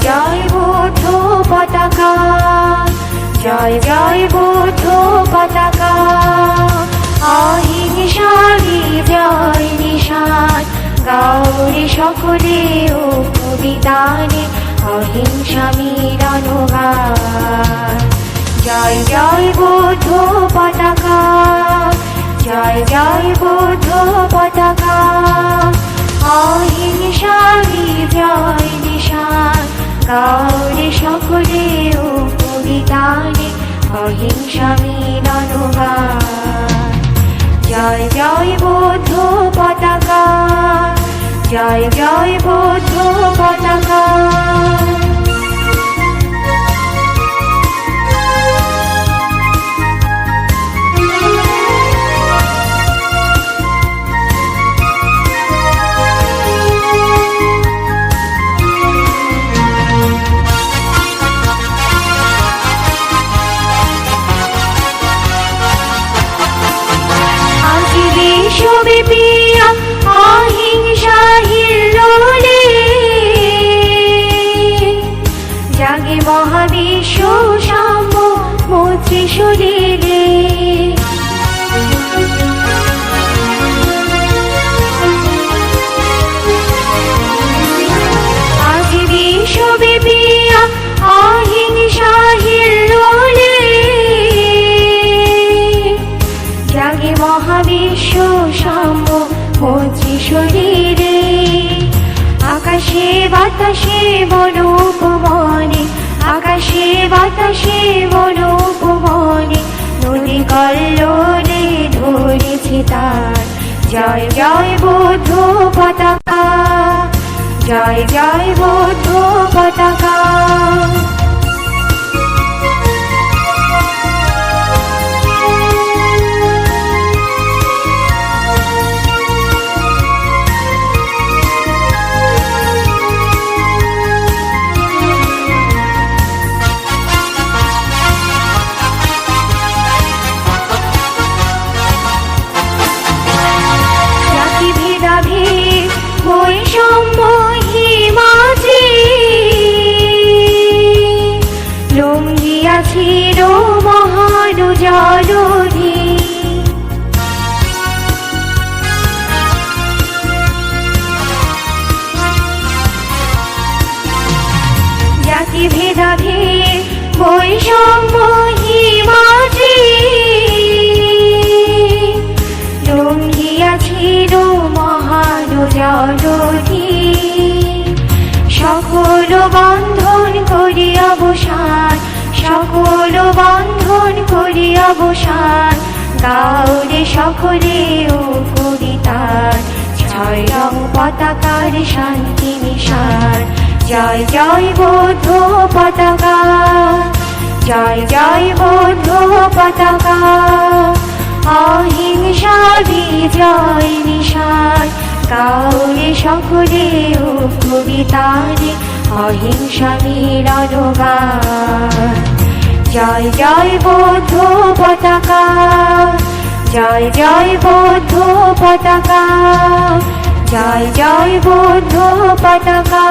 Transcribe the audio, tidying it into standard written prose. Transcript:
জয় বুদ্ধ পতাকা, জয় জয় বুদ্ধ পতাকা। অহিংসারই জয় নিশান, গৌরী সকলে ও কবিতানে অহিংসা মিলনগান। জয় জয় বুদ্ধ পতাকা, জয় জয় বুদ্ধ পতাকা। অহিংসারই জয় নিশান, গৌরী সকলে ও কবিতানে অহিংসা মিলনগান। জয় জয় বুদ্ধ পতাকা, জয় জয় বুদ্ধ পতাকা। বিশ্বব্যাপী অহিংসা হিল্লোলে, জাগে মহাবিশ্ব সাম্য ত্রিশূলে। আজ বিশ্বব্যাপী অহিংসা হিল্লোলে, জাগে মহাবিশ্ব সাম্য ত্রিশূলে। আকাশে বাতাসে বন উপবনে, আকাশে বাতাসে বন উপবনে, নদী কল্লোলে ধরেছে তার। জয় জয় বুদ্ধ পতাকা, জয় জয় বুদ্ধ পতাকা। বৈষম্য হিমাচে লঙ্ঘিয়াছিল মহান জলধি। জাতি ভেদাভেদ বৈষম্য হিমাচে লঙ্ঘিয়াছিল মহান জলধি। সকল বন্ধন করি অবসান, সকল বন্ধন করি অবসান, গাওরে সকলে ও কবিতার। ছয় রং পতাকার শান্তি নিশান। জয় জয় বুদ্ধ পতাকা, জয় জয় বুদ্ধ পতাকা। অহিংসা বিজয় নিশান, গাওরে সকলে ও কবিতানে অহিংসা মিলনগান। জয় জয় বুদ্ধ পতাকা, জয় জয় বুদ্ধ পতাকা, জয় জয় বুদ্ধ পতাকা।